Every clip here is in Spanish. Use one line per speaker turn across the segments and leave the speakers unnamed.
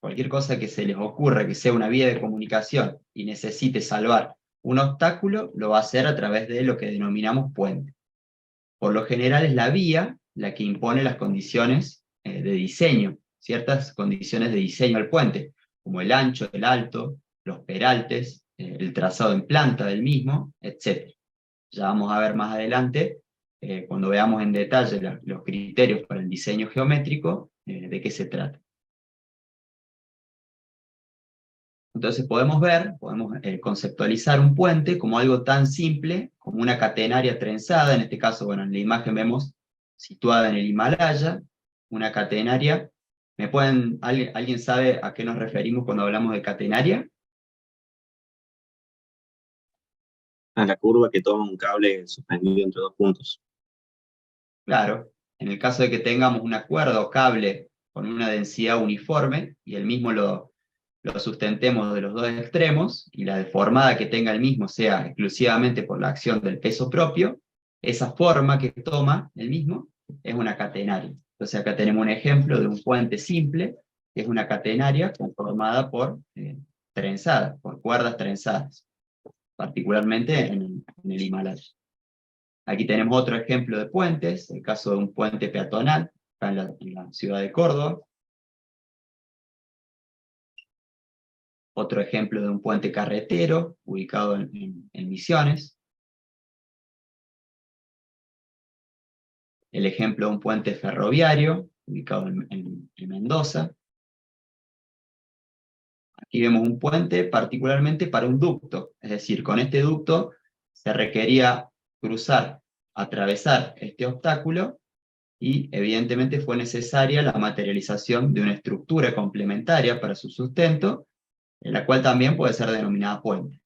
cualquier cosa que se les ocurra que sea una vía de comunicación y necesite salvar un obstáculo, lo va a hacer a través de lo que denominamos puente. Por lo general es la vía la que impone las condiciones de diseño, ciertas condiciones de diseño al puente, como el ancho, el alto, los peraltes, el trazado en planta del mismo, etc. Ya vamos a ver más adelante, cuando veamos en detalle los criterios para el diseño geométrico, de qué se trata. Entonces podemos conceptualizar un puente como algo tan simple como una catenaria trenzada. En este caso, bueno, en la imagen vemos situada en el Himalaya, una catenaria. ¿Alguien sabe a qué nos referimos cuando hablamos de catenaria?
A la curva que toma un cable suspendido entre dos puntos.
Claro, en el caso de que tengamos una cuerda o cable con una densidad uniforme, y el mismo lo sustentemos de los dos extremos, y la deformada que tenga el mismo sea exclusivamente por la acción del peso propio, esa forma que toma el mismo es una catenaria. Entonces acá tenemos un ejemplo de un puente simple, que es una catenaria conformada por trenzadas, por cuerdas trenzadas, particularmente en el Himalaya. Aquí tenemos otro ejemplo de puentes, el caso de un puente peatonal, acá en la ciudad de Córdoba. Otro ejemplo de un puente carretero, ubicado en Misiones. El ejemplo de un puente ferroviario, ubicado en Mendoza. Aquí vemos un puente particularmente para un ducto, es decir, con este ducto se requería atravesar este obstáculo, y evidentemente fue necesaria la materialización de una estructura complementaria para su sustento, en la cual también puede ser denominada puente.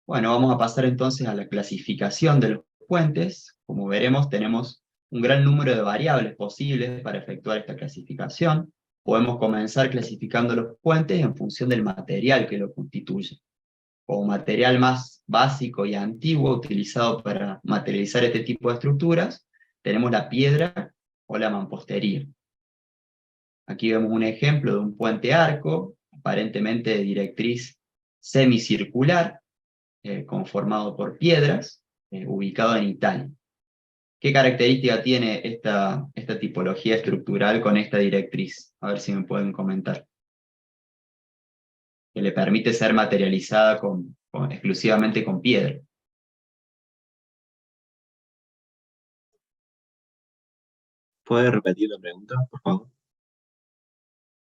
Bueno, vamos a pasar entonces a la clasificación de los puentes. Como veremos, tenemos un gran número de variables posibles para efectuar esta clasificación. Podemos comenzar clasificando los puentes en función del material que lo constituye. Como material más básico y antiguo utilizado para materializar este tipo de estructuras, tenemos la piedra o la mampostería. Aquí vemos un ejemplo de un puente arco, aparentemente de directriz semicircular, conformado por piedras, ubicado en Italia. ¿Qué característica tiene esta tipología estructural con esta directriz? A ver si me pueden comentar. Que le permite ser materializada exclusivamente con piedra.
¿Puede repetir la pregunta, por favor?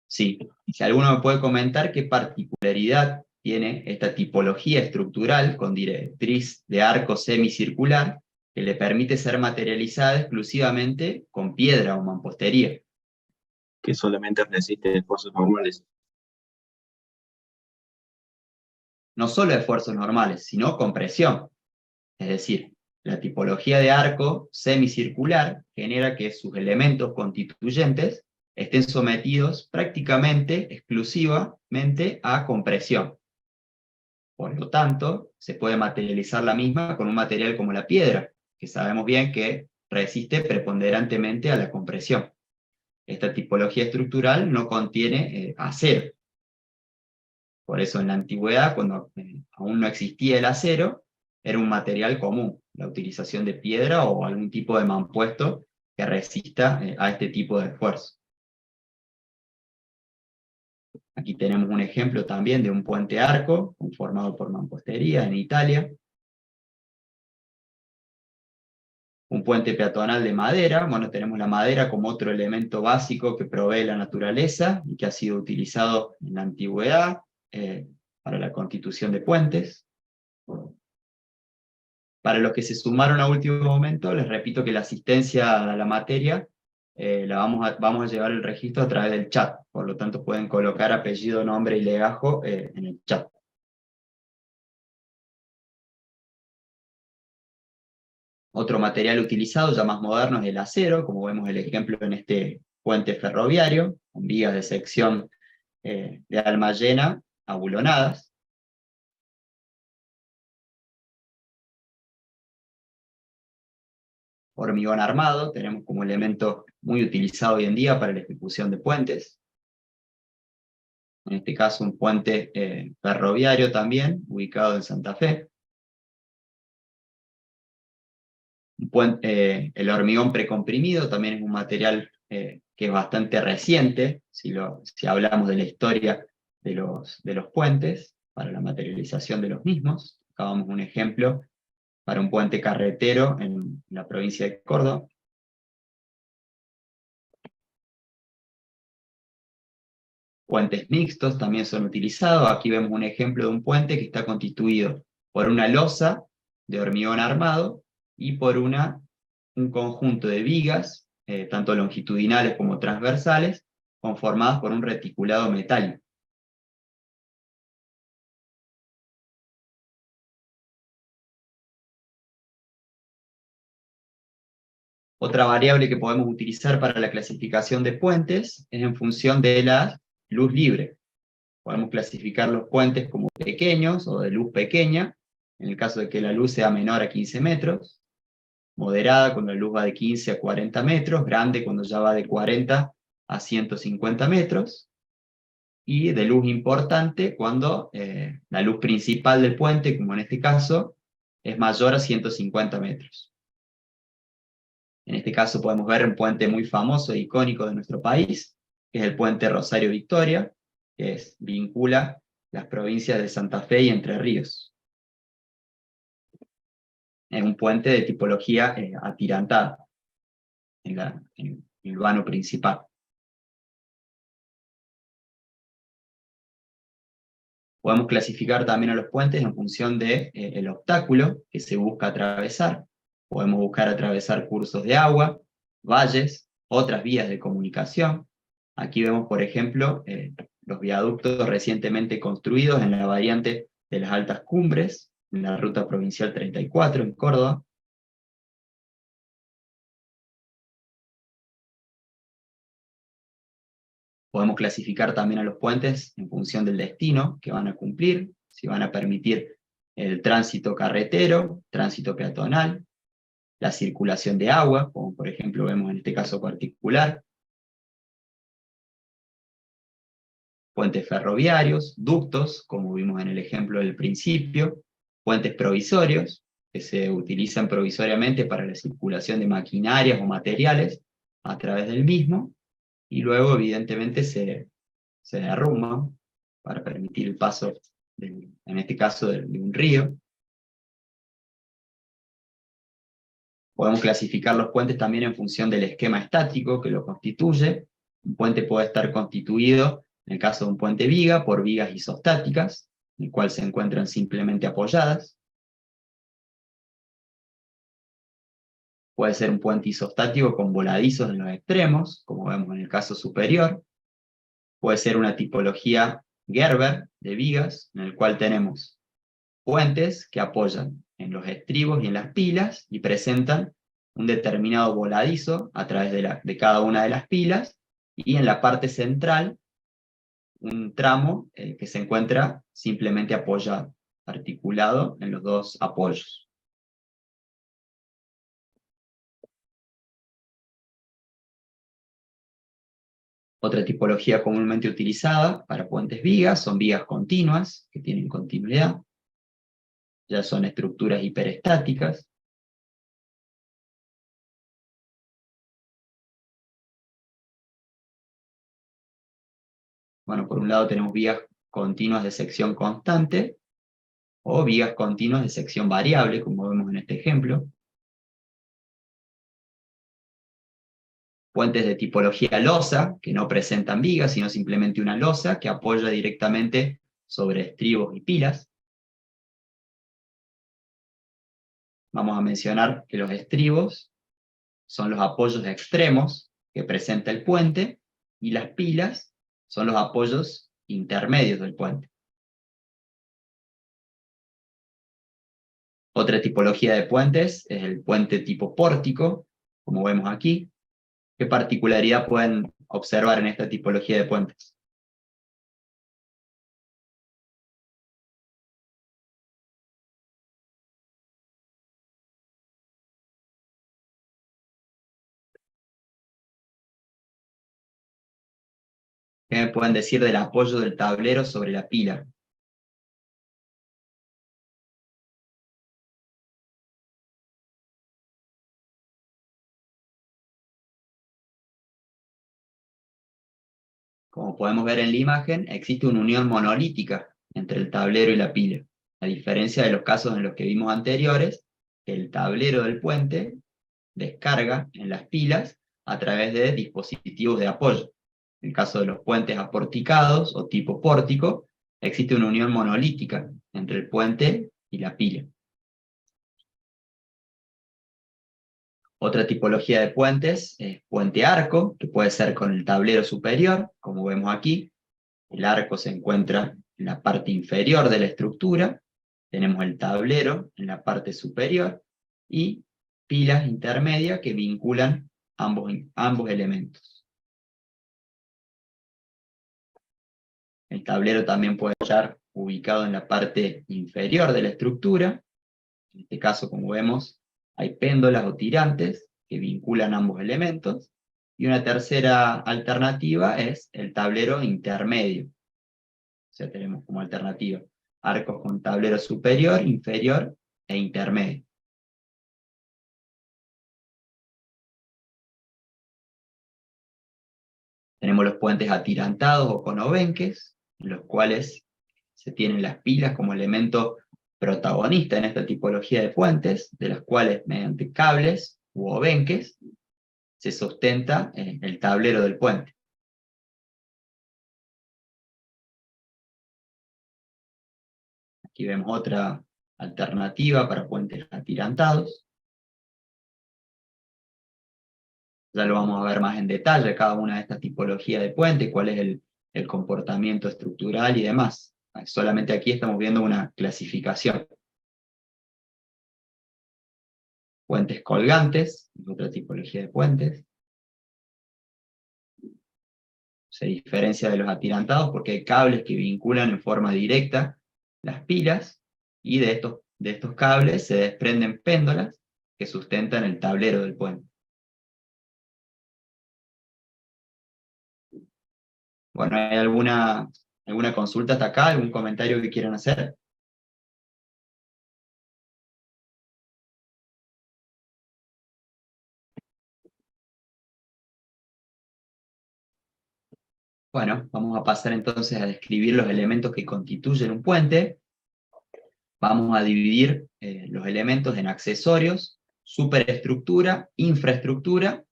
Sí, si alguno me puede comentar qué particularidad tiene esta tipología estructural con directriz de arco semicircular que le permite ser materializada exclusivamente con piedra o mampostería.
Que solamente resiste esfuerzos normales.
No solo esfuerzos normales, sino compresión. Es decir, la tipología de arco semicircular genera que sus elementos constituyentes estén sometidos prácticamente exclusivamente a compresión. Por lo tanto, se puede materializar la misma con un material como la piedra, que sabemos bien que resiste preponderantemente a la compresión. Esta tipología estructural no contiene acero. Por eso en la antigüedad, cuando aún no existía el acero, era un material común, la utilización de piedra o algún tipo de mampuesto que resista a este tipo de esfuerzo. Aquí tenemos un ejemplo también de un puente arco, conformado por mampostería en Italia. Un puente peatonal de madera, bueno, tenemos la madera como otro elemento básico que provee la naturaleza y que ha sido utilizado en la antigüedad para la constitución de puentes. Para los que se sumaron a último momento, les repito que la asistencia a la materia vamos a llevar el registro a través del chat, por lo tanto pueden colocar apellido, nombre y legajo en el chat. Otro material utilizado, ya más moderno, es el acero, como vemos el ejemplo en este puente ferroviario, con vigas de sección de alma llena, abulonadas. Hormigón armado, tenemos como elemento muy utilizado hoy en día para la ejecución de puentes. En este caso un puente ferroviario también, ubicado en Santa Fe. El hormigón precomprimido también es un material que es bastante reciente, si hablamos de la historia de los puentes, para la materialización de los mismos. Acabamos un ejemplo para un puente carretero en la provincia de Córdoba. Puentes mixtos también son utilizados. Aquí vemos un ejemplo de un puente que está constituido por una losa de hormigón armado y por un conjunto de vigas, tanto longitudinales como transversales, conformadas por un reticulado metálico. Otra variable que podemos utilizar para la clasificación de puentes es en función de la luz libre. Podemos clasificar los puentes como pequeños o de luz pequeña, en el caso de que la luz sea menor a 15 metros, moderada cuando la luz va de 15 a 40 metros, grande cuando ya va de 40 a 150 metros, y de luz importante cuando la luz principal del puente, como en este caso, es mayor a 150 metros. En este caso podemos ver un puente muy famoso e icónico de nuestro país, que es el puente Rosario Victoria, que vincula las provincias de Santa Fe y Entre Ríos. Es un puente de tipología atirantada en el vano principal. Podemos clasificar también a los puentes en función de el obstáculo que se busca atravesar. Podemos buscar atravesar cursos de agua, valles, otras vías de comunicación. Aquí vemos, por ejemplo, los viaductos recientemente construidos en la variante de las Altas Cumbres, en la ruta provincial 34 en Córdoba. Podemos clasificar también a los puentes en función del destino que van a cumplir, si van a permitir el tránsito carretero, tránsito peatonal, la circulación de agua, como por ejemplo vemos en este caso particular, puentes ferroviarios, ductos, como vimos en el ejemplo del principio, puentes provisorios, que se utilizan provisoriamente para la circulación de maquinarias o materiales a través del mismo, y luego evidentemente se derrumban para permitir el paso, en este caso, de un río. Podemos clasificar los puentes también en función del esquema estático que lo constituye. Un puente puede estar constituido, en el caso de un puente viga, por vigas isostáticas, en el cual se encuentran simplemente apoyadas. Puede ser un puente isostático con voladizos en los extremos, como vemos en el caso superior. Puede ser una tipología Gerber de vigas, en el cual tenemos puentes que apoyan en los estribos y en las pilas y presentan un determinado voladizo a través de cada una de las pilas, y en la parte central un tramo que se encuentra simplemente apoyado, articulado en los dos apoyos. Otra tipología comúnmente utilizada para puentes vigas son vigas continuas, que tienen continuidad, ya son estructuras hiperestáticas. Bueno, por un lado tenemos vías continuas de sección constante, o vías continuas de sección variable, como vemos en este ejemplo. Puentes de tipología losa, que no presentan vigas, sino simplemente una losa que apoya directamente sobre estribos y pilas. Vamos a mencionar que los estribos son los apoyos extremos que presenta el puente, y las pilas son los apoyos intermedios del puente. Otra tipología de puentes es el puente tipo pórtico, como vemos aquí. ¿Qué particularidad pueden observar en esta tipología de puentes? ¿Qué me pueden decir del apoyo del tablero sobre la pila? Como podemos ver en la imagen, existe una unión monolítica entre el tablero y la pila, a diferencia de los casos en los que vimos anteriores, que el tablero del puente descarga en las pilas a través de dispositivos de apoyo. En el caso de los puentes aporticados o tipo pórtico, existe una unión monolítica entre el puente y la pila. Otra tipología de puentes es puente arco, que puede ser con el tablero superior, como vemos aquí. El arco se encuentra en la parte inferior de la estructura, tenemos el tablero en la parte superior y pilas intermedias que vinculan ambos elementos. El tablero también puede estar ubicado en la parte inferior de la estructura. En este caso, como vemos, hay péndolas o tirantes que vinculan ambos elementos. Y una tercera alternativa es el tablero intermedio. O sea, tenemos como alternativa arcos con tablero superior, inferior e intermedio. Tenemos los puentes atirantados o conobenques, en los cuales se tienen las pilas como elemento protagonista en esta tipología de puentes, de las cuales mediante cables u obenques se sustenta el tablero del puente. Aquí vemos otra alternativa para puentes atirantados. Ya lo vamos a ver más en detalle, cada una de estas tipologías de puente, cuál es el comportamiento estructural y demás. Solamente aquí estamos viendo una clasificación. Puentes colgantes, otra tipología de puentes. Se diferencia de los atirantados porque hay cables que vinculan en forma directa las pilas, y de estos cables se desprenden péndolas que sustentan el tablero del puente. Bueno, ¿hay alguna consulta hasta acá? ¿Algún comentario que quieran hacer? Bueno, vamos a pasar entonces a describir los elementos que constituyen un puente. Vamos a dividir los elementos en accesorios, superestructura, infraestructura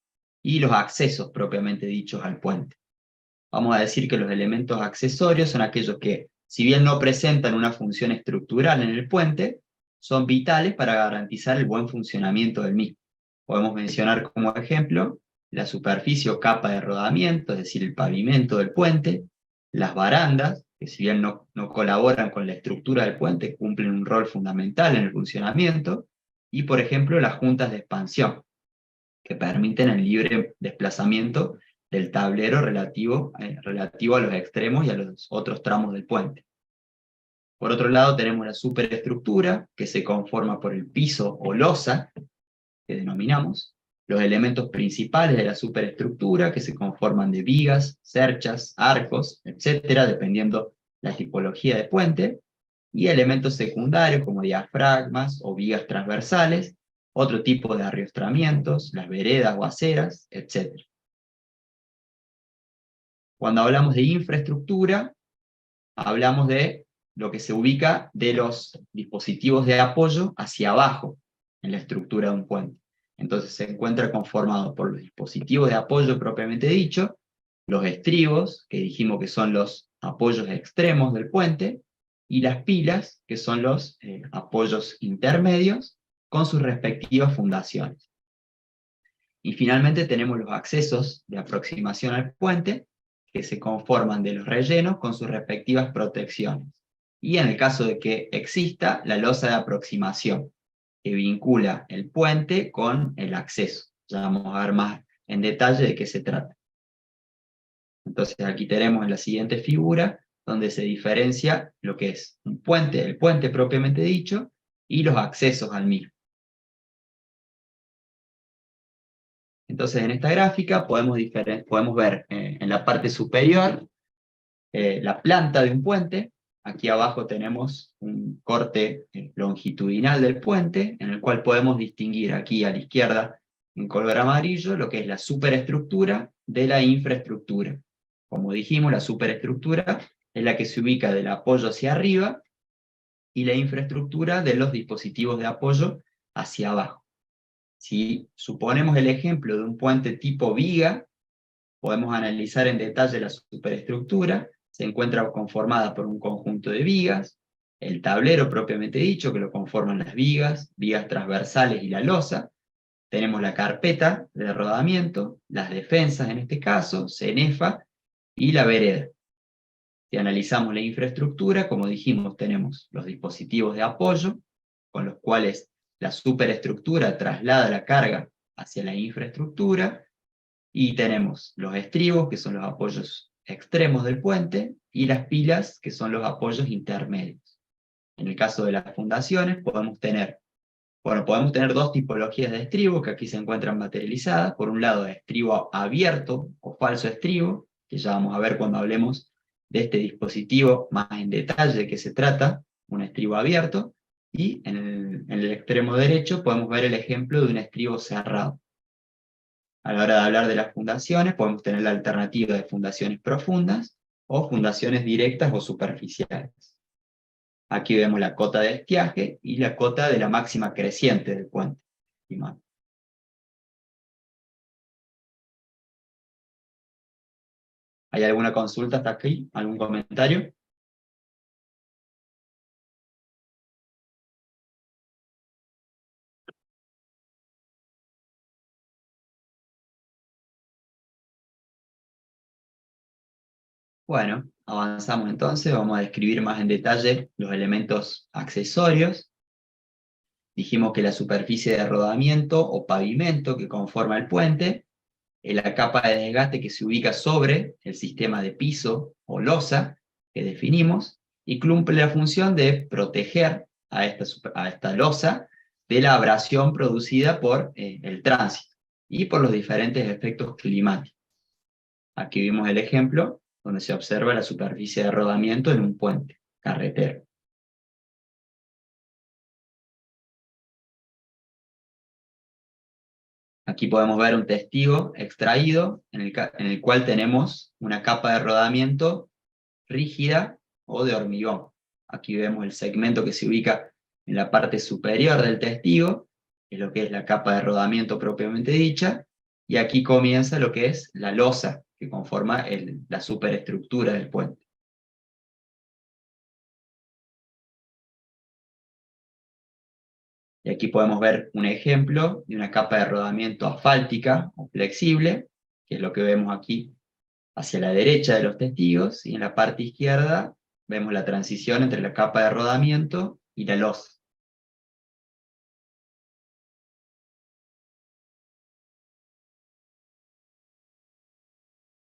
y los accesos propiamente dichos al puente. Vamos a decir que los elementos accesorios son aquellos que, si bien no presentan una función estructural en el puente, son vitales para garantizar el buen funcionamiento del mismo. Podemos mencionar como ejemplo la superficie o capa de rodamiento, es decir, el pavimento del puente, las barandas, que si bien no colaboran con la estructura del puente, cumplen un rol fundamental en el funcionamiento, y por ejemplo las juntas de expansión, que permiten el libre desplazamiento del tablero relativo a los extremos y a los otros tramos del puente. Por otro lado tenemos la superestructura, que se conforma por el piso o losa, que denominamos, los elementos principales de la superestructura, que se conforman de vigas, cerchas, arcos, etcétera, dependiendo la tipología de puente, y elementos secundarios como diafragmas o vigas transversales, otro tipo de arriostramientos, las veredas o aceras, etcétera. Cuando hablamos de infraestructura, hablamos de lo que se ubica de los dispositivos de apoyo hacia abajo en la estructura de un puente. Entonces se encuentra conformado por los dispositivos de apoyo propiamente dicho, los estribos, que dijimos que son los apoyos extremos del puente, y las pilas, que son los apoyos intermedios, con sus respectivas fundaciones. Y finalmente tenemos los accesos de aproximación al puente, que se conforman de los rellenos con sus respectivas protecciones. Y en el caso de que exista, la losa de aproximación, que vincula el puente con el acceso. Ya vamos a ver más en detalle de qué se trata. Entonces aquí tenemos en la siguiente figura, donde se diferencia lo que es un puente, el puente propiamente dicho, y los accesos al mismo. Entonces en esta gráfica podemos ver en la parte superior la planta de un puente. Aquí abajo tenemos un corte longitudinal del puente, en el cual podemos distinguir aquí a la izquierda, en color amarillo, lo que es la superestructura de la infraestructura. Como dijimos, la superestructura es la que se ubica del apoyo hacia arriba, y la infraestructura de los dispositivos de apoyo hacia abajo. Si suponemos el ejemplo de un puente tipo viga, podemos analizar en detalle la superestructura. Se encuentra conformada por un conjunto de vigas, el tablero propiamente dicho, que lo conforman las vigas transversales y la losa. Tenemos la carpeta de rodamiento, las defensas en este caso, cenefa y la vereda. Si analizamos la infraestructura, como dijimos, tenemos los dispositivos de apoyo, con los cuales la superestructura traslada la carga hacia la infraestructura, y tenemos los estribos, que son los apoyos extremos del puente, y las pilas, que son los apoyos intermedios. En el caso de las fundaciones, podemos tener dos tipologías de estribo, que aquí se encuentran materializadas. Por un lado, estribo abierto o falso estribo, que ya vamos a ver cuando hablemos de este dispositivo más en detalle de qué se trata, un estribo abierto, y en el extremo derecho podemos ver el ejemplo de un estribo cerrado. A la hora de hablar de las fundaciones, podemos tener la alternativa de fundaciones profundas o fundaciones directas o superficiales. Aquí vemos la cota de estiaje y la cota de la máxima creciente del puente. ¿Hay alguna consulta hasta aquí? ¿Algún comentario? Bueno, avanzamos entonces, vamos a describir más en detalle los elementos accesorios. Dijimos que la superficie de rodamiento o pavimento que conforma el puente es la capa de desgaste que se ubica sobre el sistema de piso o losa que definimos, y cumple la función de proteger a esta losa de la abrasión producida por el tránsito y por los diferentes efectos climáticos. Aquí vimos el ejemplo donde se observa la superficie de rodamiento en un puente carretero. Aquí podemos ver un testigo extraído en el cual tenemos una capa de rodamiento rígida o de hormigón. Aquí vemos el segmento que se ubica en la parte superior del testigo, que es lo que es la capa de rodamiento propiamente dicha, y aquí comienza lo que es la losa, que conforma la superestructura del puente. Y aquí podemos ver un ejemplo de una capa de rodamiento asfáltica o flexible, que es lo que vemos aquí hacia la derecha de los testigos, y en la parte izquierda vemos la transición entre la capa de rodamiento y la losa.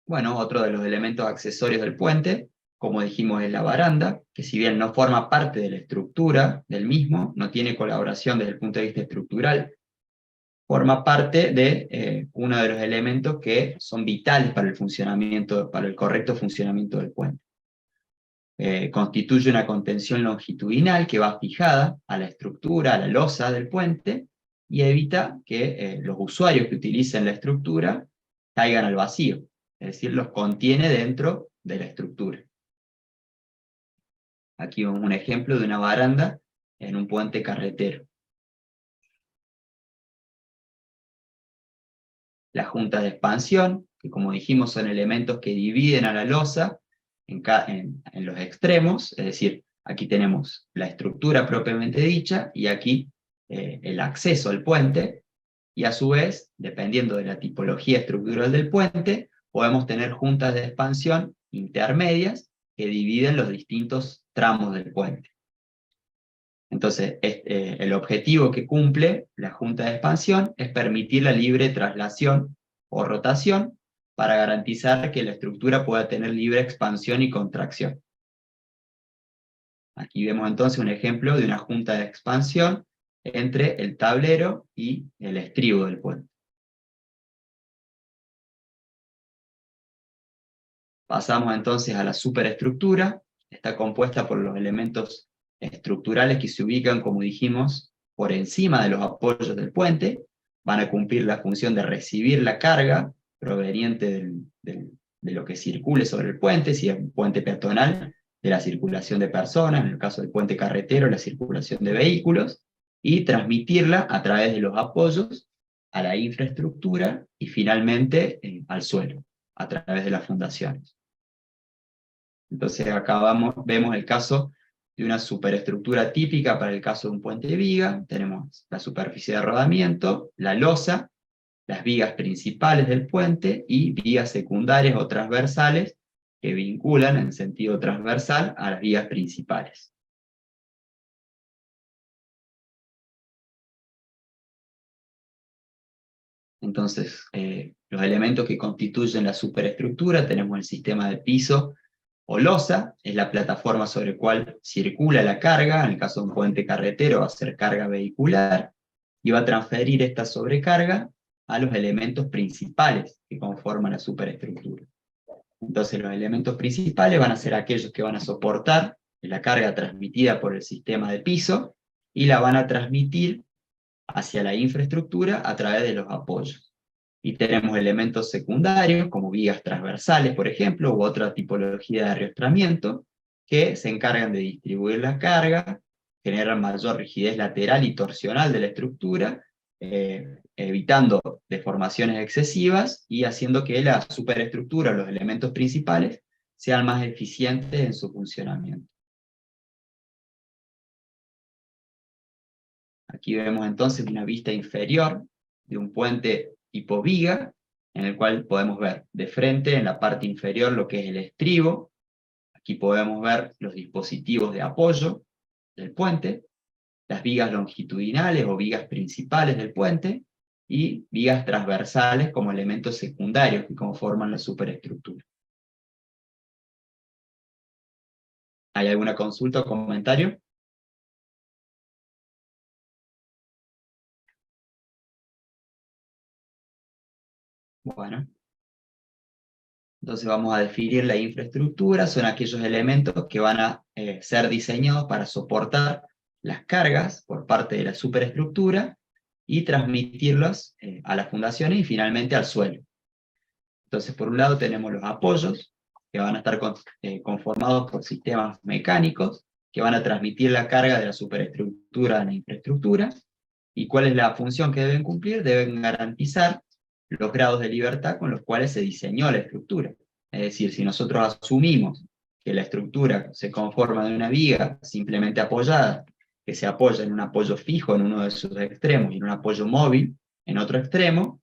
Bueno, otro de los elementos accesorios del puente, como dijimos, es la baranda, que si bien no forma parte de la estructura del mismo, no tiene colaboración desde el punto de vista estructural, forma parte de uno de los elementos que son vitales para el funcionamiento, para el correcto funcionamiento del puente. Constituye una contención longitudinal que va fijada a la estructura, a la losa del puente, y evita que los usuarios que utilicen la estructura caigan al vacío, es decir, los contiene dentro de la estructura. Aquí vemos un ejemplo de una baranda en un puente carretero. Las juntas de expansión, que como dijimos son elementos que dividen a la losa en los extremos, es decir, aquí tenemos la estructura propiamente dicha y aquí el acceso al puente, y a su vez, dependiendo de la tipología estructural del puente, podemos tener juntas de expansión intermedias que dividen los distintos tramos del puente. Entonces, el objetivo que cumple la junta de expansión es permitir la libre traslación o rotación para garantizar que la estructura pueda tener libre expansión y contracción. Aquí vemos entonces un ejemplo de una junta de expansión entre el tablero y el estribo del puente. Pasamos entonces a la superestructura. Está compuesta por los elementos estructurales que se ubican, como dijimos, por encima de los apoyos del puente. Van a cumplir la función de recibir la carga proveniente de lo que circule sobre el puente, si es un puente peatonal, de la circulación de personas, en el caso del puente carretero, la circulación de vehículos, y transmitirla a través de los apoyos a la infraestructura y finalmente al suelo, a través de las fundaciones. Entonces acá vemos el caso de una superestructura típica para el caso de un puente de viga. Tenemos la superficie de rodamiento, la losa, las vigas principales del puente y vigas secundarias o transversales que vinculan en sentido transversal a las vigas principales. Entonces, los elementos que constituyen la superestructura, tenemos el sistema de piso o losa, es la plataforma sobre la cual circula la carga. En el caso de un puente carretero va a ser carga vehicular, y va a transferir esta sobrecarga a los elementos principales que conforman la superestructura. Entonces los elementos principales van a ser aquellos que van a soportar la carga transmitida por el sistema de piso, y la van a transmitir hacia la infraestructura a través de los apoyos. Y tenemos elementos secundarios, como vigas transversales, por ejemplo, u otra tipología de arrastramiento, que se encargan de distribuir la carga, generan mayor rigidez lateral y torsional de la estructura, evitando deformaciones excesivas y haciendo que la superestructura, los elementos principales, sean más eficientes en su funcionamiento. Aquí vemos entonces una vista inferior de un puente tipo viga, en el cual podemos ver de frente en la parte inferior lo que es el estribo. Aquí podemos ver los dispositivos de apoyo del puente, las vigas longitudinales o vigas principales del puente, y vigas transversales como elementos secundarios que conforman la superestructura. ¿Hay alguna consulta o comentario? Bueno, entonces vamos a definir la infraestructura. Son aquellos elementos que van a ser diseñados para soportar las cargas por parte de la superestructura y transmitirlas a las fundaciones y finalmente al suelo. Entonces, por un lado tenemos los apoyos, que van a estar conformados por sistemas mecánicos, que van a transmitir la carga de la superestructura a la infraestructura. ¿Y cuál es la función que deben cumplir? Deben garantizar los grados de libertad con los cuales se diseñó la estructura. Es decir, si nosotros asumimos que la estructura se conforma de una viga simplemente apoyada, que se apoya en un apoyo fijo en uno de sus extremos y en un apoyo móvil en otro extremo,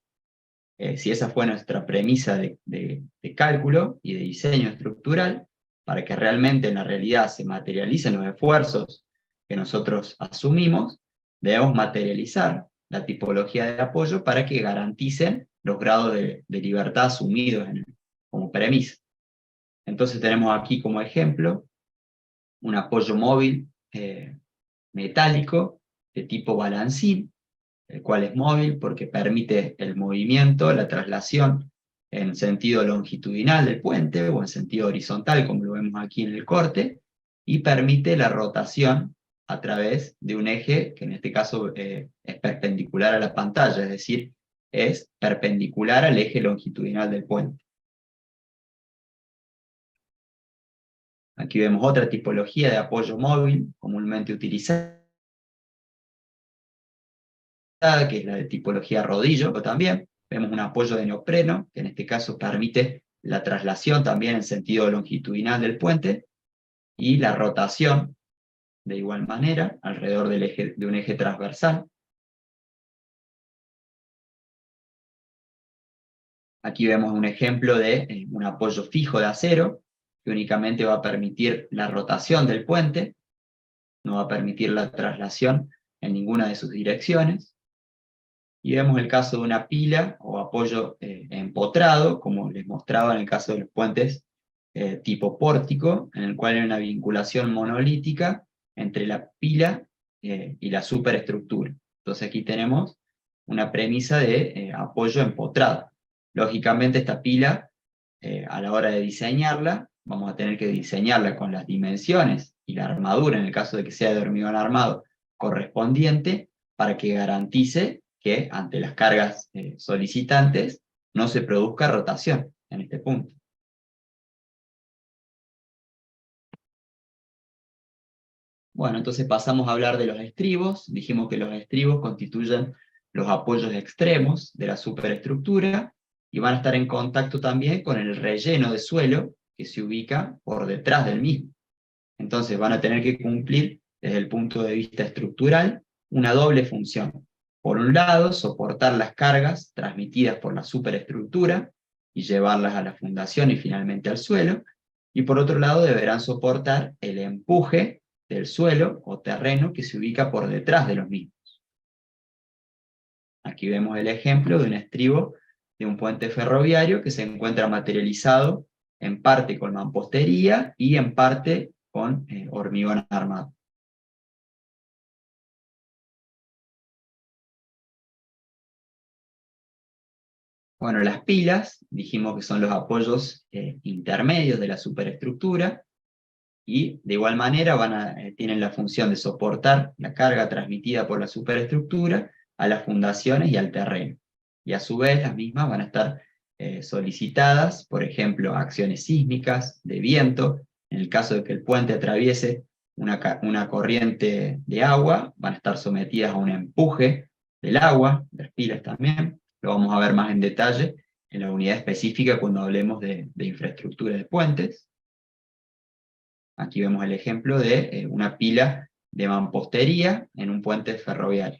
si esa fue nuestra premisa de cálculo y de diseño estructural, para que realmente en la realidad se materialicen los esfuerzos que nosotros asumimos, debemos materializar la tipología de apoyo para que garanticen los grados de libertad asumidos como premisa. Entonces tenemos aquí como ejemplo un apoyo móvil metálico de tipo balancín, el cual es móvil porque permite el movimiento, la traslación en sentido longitudinal del puente o en sentido horizontal, como lo vemos aquí en el corte, y permite la rotación a través de un eje que en este caso es perpendicular a la pantalla, es decir, es perpendicular al eje longitudinal del puente. Aquí vemos otra tipología de apoyo móvil comúnmente utilizada, que es la de tipología rodillo también. Vemos un apoyo de neopreno, que en este caso permite la traslación también en sentido longitudinal del puente, y la rotación de igual manera alrededor de un eje transversal. Aquí vemos un ejemplo de un apoyo fijo de acero, que únicamente va a permitir la rotación del puente, no va a permitir la traslación en ninguna de sus direcciones. Y vemos el caso de una pila o apoyo empotrado, como les mostraba en el caso de los puentes tipo pórtico, en el cual hay una vinculación monolítica entre la pila y la superestructura. Entonces aquí tenemos una premisa de apoyo empotrado. Lógicamente esta pila a la hora de diseñarla, vamos a tener que diseñarla con las dimensiones y la armadura, en el caso de que sea de hormigón armado, correspondiente, para que garantice que ante las cargas solicitantes no se produzca rotación en este punto. Bueno, entonces pasamos a hablar de los estribos. Dijimos que los estribos constituyen los apoyos extremos de la superestructura y van a estar en contacto también con el relleno de suelo que se ubica por detrás del mismo. Entonces van a tener que cumplir, desde el punto de vista estructural, una doble función. Por un lado, soportar las cargas transmitidas por la superestructura y llevarlas a la fundación y finalmente al suelo, y por otro lado deberán soportar el empuje del suelo o terreno que se ubica por detrás de los mismos. Aquí vemos el ejemplo de un estribo de un puente ferroviario que se encuentra materializado en parte con mampostería y en parte con hormigón armado. Bueno, las pilas, dijimos que son los apoyos intermedios de la superestructura, y de igual manera tienen la función de soportar la carga transmitida por la superestructura a las fundaciones y al terreno. Y a su vez las mismas van a estar solicitadas, por ejemplo, acciones sísmicas, de viento. En el caso de que el puente atraviese una corriente de agua, van a estar sometidas a un empuje del agua, las pilas también. Lo vamos a ver más en detalle en la unidad específica cuando hablemos de infraestructura de puentes. Aquí vemos el ejemplo de una pila de mampostería en un puente ferroviario.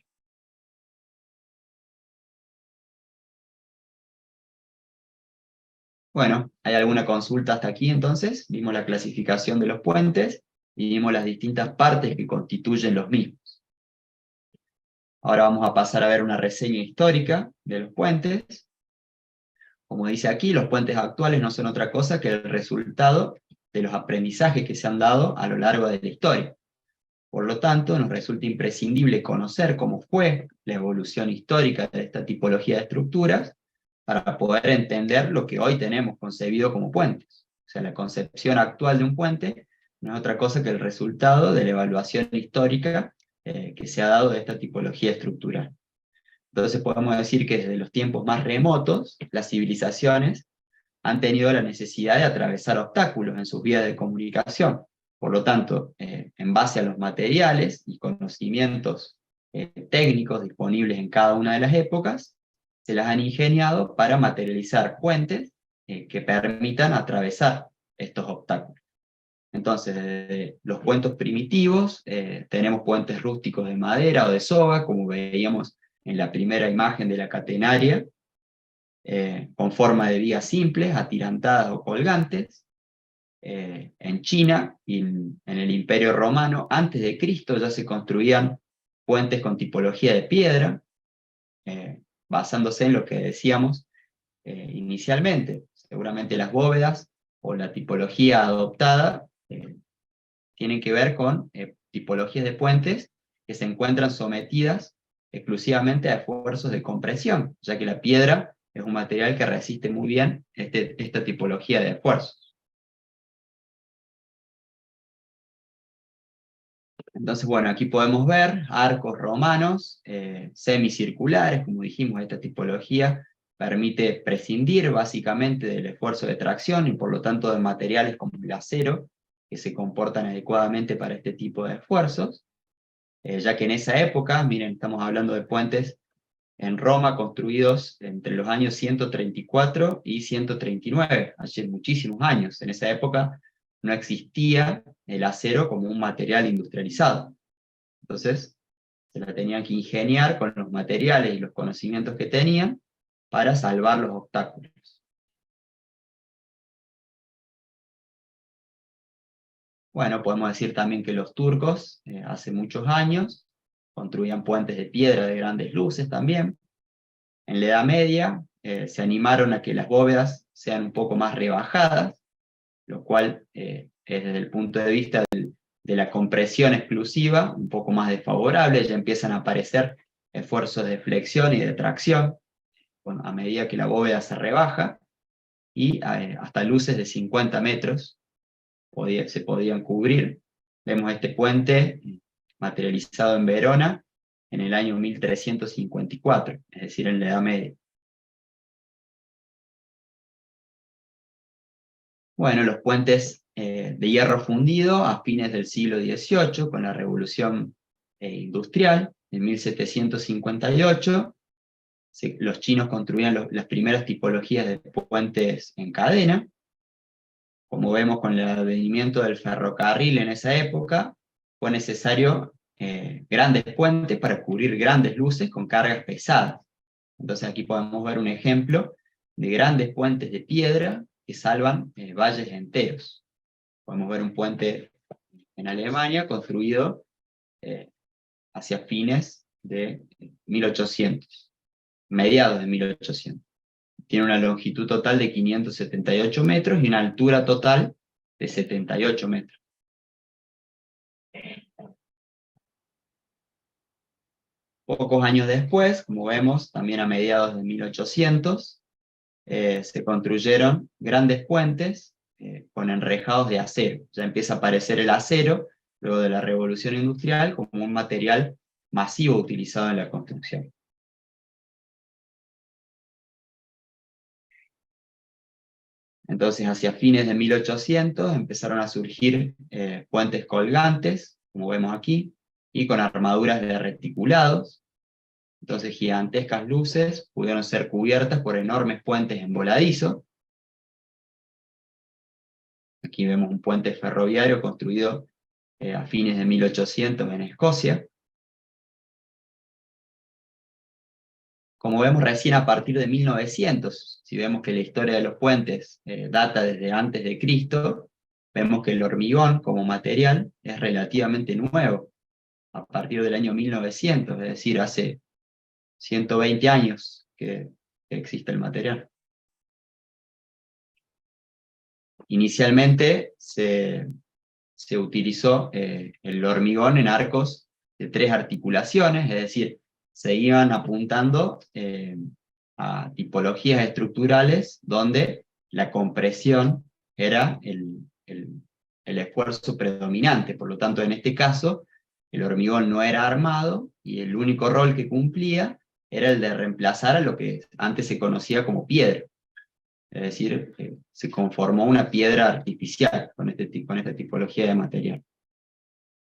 Bueno, ¿hay alguna consulta hasta aquí entonces? Vimos la clasificación de los puentes y vimos las distintas partes que constituyen los mismos. Ahora vamos a pasar a ver una reseña histórica de los puentes. Como dice aquí, los puentes actuales no son otra cosa que el resultado de los aprendizajes que se han dado a lo largo de la historia. Por lo tanto, nos resulta imprescindible conocer cómo fue la evolución histórica de esta tipología de estructuras para poder entender lo que hoy tenemos concebido como puentes. O sea, la concepción actual de un puente no es otra cosa que el resultado de la evaluación histórica que se ha dado de esta tipología estructural. Entonces podemos decir que desde los tiempos más remotos, las civilizaciones han tenido la necesidad de atravesar obstáculos en sus vías de comunicación. Por lo tanto, en base a los materiales y conocimientos técnicos disponibles en cada una de las épocas, se las han ingeniado para materializar puentes que permitan atravesar estos obstáculos. Entonces, desde los puentes primitivos, tenemos puentes rústicos de madera o de soga, como veíamos en la primera imagen de la catenaria, con forma de vías simples, atirantadas o colgantes. En China y en el Imperio Romano, antes de Cristo, ya se construían puentes con tipología de piedra, basándose en lo que decíamos inicialmente. Seguramente las bóvedas o la tipología adoptada tienen que ver con tipologías de puentes que se encuentran sometidas exclusivamente a esfuerzos de compresión, ya que la piedra es un material que resiste muy bien esta tipología de esfuerzos. Entonces, bueno, aquí podemos ver arcos romanos semicirculares, como dijimos, esta tipología permite prescindir básicamente del esfuerzo de tracción y por lo tanto de materiales como el acero, que se comportan adecuadamente para este tipo de esfuerzos, ya que en esa época, miren, estamos hablando de puentes en Roma construidos entre los años 134 y 139, hace muchísimos años. En esa época no existía el acero como un material industrializado. Entonces, se la tenían que ingeniar con los materiales y los conocimientos que tenían para salvar los obstáculos. Bueno, podemos decir también que los turcos, hace muchos años, construían puentes de piedra de grandes luces también. En la Edad Media se animaron a que las bóvedas sean un poco más rebajadas, lo cual es desde el punto de vista de la compresión exclusiva un poco más desfavorable, ya empiezan a aparecer esfuerzos de flexión y de tracción a medida que la bóveda se rebaja. y hasta luces de 50 metros se podían cubrir. Vemos este puente materializado en Verona en el año 1354, es decir, en la Edad Media. Bueno, los puentes de hierro fundido a fines del siglo XVIII, con la Revolución Industrial, en 1758, los chinos construían las primeras tipologías de puentes en cadena. Como vemos con el advenimiento del ferrocarril en esa época, fue necesario grandes puentes para cubrir grandes luces con cargas pesadas. Entonces aquí podemos ver un ejemplo de grandes puentes de piedra que salvan valles enteros. Podemos ver un puente en Alemania construido hacia fines de 1800, mediados de 1800. Tiene una longitud total de 578 metros y una altura total de 78 metros. Pocos años después, como vemos, también a mediados de 1800, se construyeron grandes puentes con enrejados de acero. Ya empieza a aparecer el acero, luego de la Revolución Industrial, como un material masivo utilizado en la construcción. Entonces, hacia fines de 1800 empezaron a surgir puentes colgantes, como vemos aquí, y con armaduras de reticulados. Entonces, gigantescas luces pudieron ser cubiertas por enormes puentes en voladizo. Aquí vemos un puente ferroviario construido a fines de 1800 en Escocia. Como vemos recién a partir de 1900, si vemos que la historia de los puentes data desde antes de Cristo, vemos que el hormigón como material es relativamente nuevo, a partir del año 1900, es decir, hace 120 años que existe el material. Inicialmente se utilizó el hormigón en arcos de 3 articulaciones, es decir, se iban apuntando a tipologías estructurales donde la compresión era el esfuerzo predominante. Por lo tanto, en este caso, el hormigón no era armado y el único rol que cumplía era el de reemplazar a lo que antes se conocía como piedra. Es decir, se conformó una piedra artificial con esta tipología de material.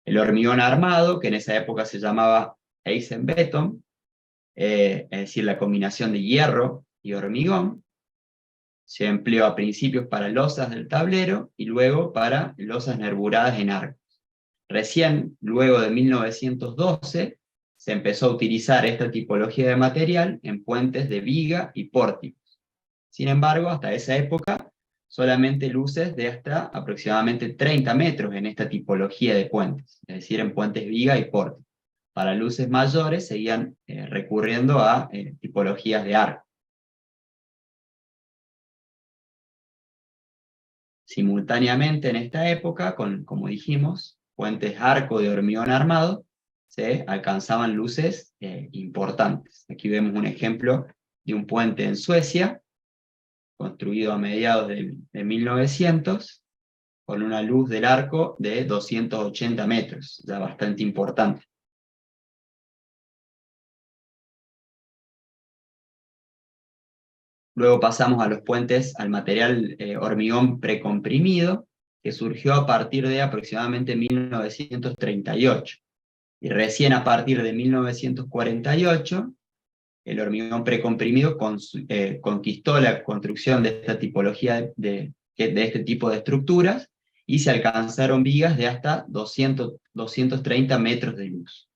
El hormigón armado, que en esa época se llamaba Eisenbeton, es decir, la combinación de hierro y hormigón, se empleó a principios para losas del tablero y luego para losas nerburadas en arcos. Recién, luego de 1912, se empezó a utilizar esta tipología de material en puentes de viga y pórticos. Sin embargo, hasta esa época, solamente luces de hasta aproximadamente 30 metros en esta tipología de puentes, es decir, en puentes viga y pórtico. Para luces mayores seguían recurriendo a tipologías de arco. Simultáneamente en esta época, como dijimos, puentes arco de hormigón armado, se alcanzaban luces importantes. Aquí vemos un ejemplo de un puente en Suecia, construido a mediados de 1900, con una luz del arco de 280 metros, ya bastante importante. Luego pasamos a los puentes, al material hormigón precomprimido, que surgió a partir de aproximadamente 1938. Y recién a partir de 1948, el hormigón precomprimido conquistó la construcción de esta tipología de este tipo de estructuras, y se alcanzaron vigas de hasta 230 metros de luz.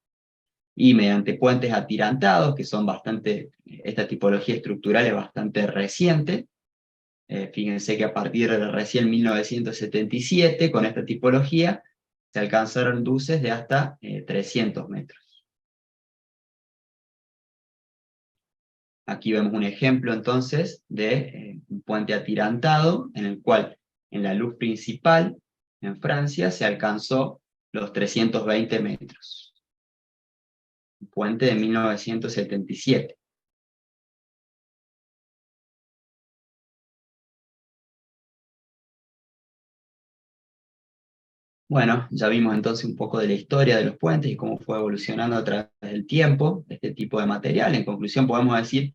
Y mediante puentes atirantados, que son esta tipología estructural es bastante reciente. Fíjense que a partir de recién 1977, con esta tipología, se alcanzaron luces de hasta 300 metros. Aquí vemos un ejemplo entonces de un puente atirantado, en el cual en la luz principal, en Francia, se alcanzó los 320 metros. Un puente de 1977. Bueno, ya vimos entonces un poco de la historia de los puentes y cómo fue evolucionando a través del tiempo este tipo de material. En conclusión, podemos decir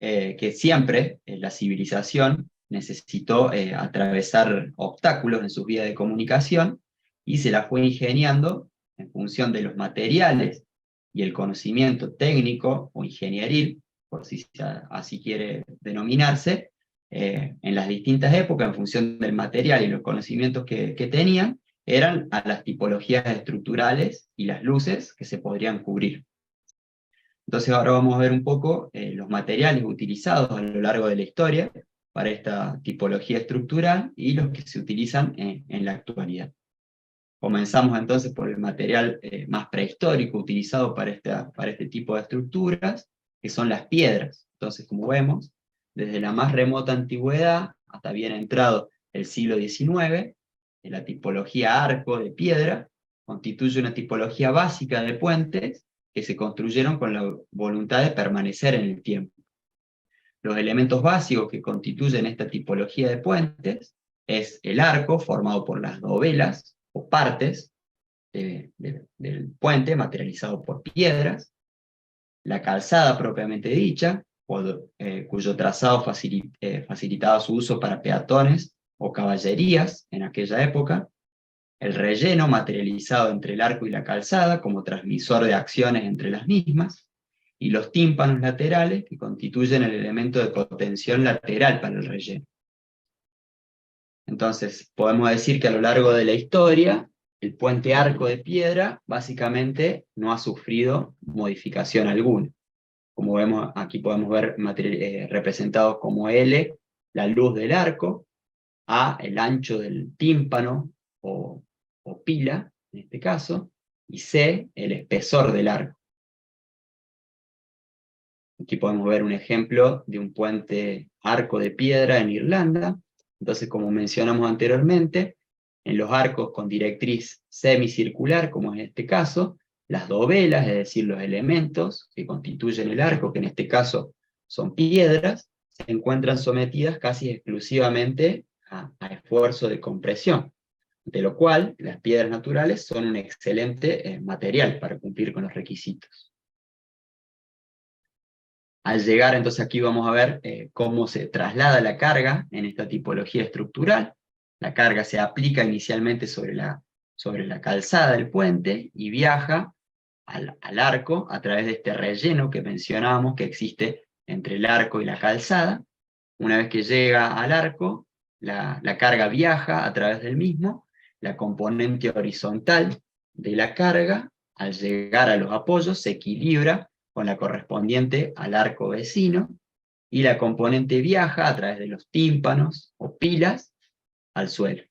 que siempre la civilización necesitó atravesar obstáculos en sus vías de comunicación y se la fue ingeniando en función de los materiales y el conocimiento técnico o ingenieril, por si así quiere denominarse, en las distintas épocas, en función del material y los conocimientos que tenían, eran a las tipologías estructurales y las luces que se podrían cubrir. Entonces ahora vamos a ver un poco los materiales utilizados a lo largo de la historia para esta tipología estructural y los que se utilizan en la actualidad. Comenzamos entonces por el material más prehistórico utilizado para este tipo de estructuras, que son las piedras. Entonces, como vemos, desde la más remota antigüedad hasta bien entrado el siglo XIX, la tipología arco de piedra constituye una tipología básica de puentes que se construyeron con la voluntad de permanecer en el tiempo. Los elementos básicos que constituyen esta tipología de puentes es el arco, formado por las dovelas o partes del puente, materializado por piedras, la calzada propiamente dicha, cuyo trazado facilitaba su uso para peatones o caballerías en aquella época, el relleno materializado entre el arco y la calzada como transmisor de acciones entre las mismas, y los tímpanos laterales que constituyen el elemento de contención lateral para el relleno. Entonces, podemos decir que a lo largo de la historia, el puente arco de piedra básicamente no ha sufrido modificación alguna. Como vemos, aquí podemos ver representados como L, la luz del arco, A, el ancho del tímpano o pila, en este caso, y C, el espesor del arco. Aquí podemos ver un ejemplo de un puente arco de piedra en Irlanda. Entonces, como mencionamos anteriormente, en los arcos con directriz semicircular, como en este caso, las dovelas, es decir, los elementos que constituyen el arco, que en este caso son piedras, se encuentran sometidas casi exclusivamente a esfuerzo de compresión, de lo cual las piedras naturales son un excelente material para cumplir con los requisitos. Al llegar, entonces aquí vamos a ver cómo se traslada la carga en esta tipología estructural. La carga se aplica inicialmente sobre la calzada del puente y viaja al arco a través de este relleno que mencionábamos que existe entre el arco y la calzada. Una vez que llega al arco, la carga viaja a través del mismo, la componente horizontal de la carga, al llegar a los apoyos, se equilibra con la correspondiente al arco vecino, y la componente viaja a través de los tímpanos o pilas al suelo.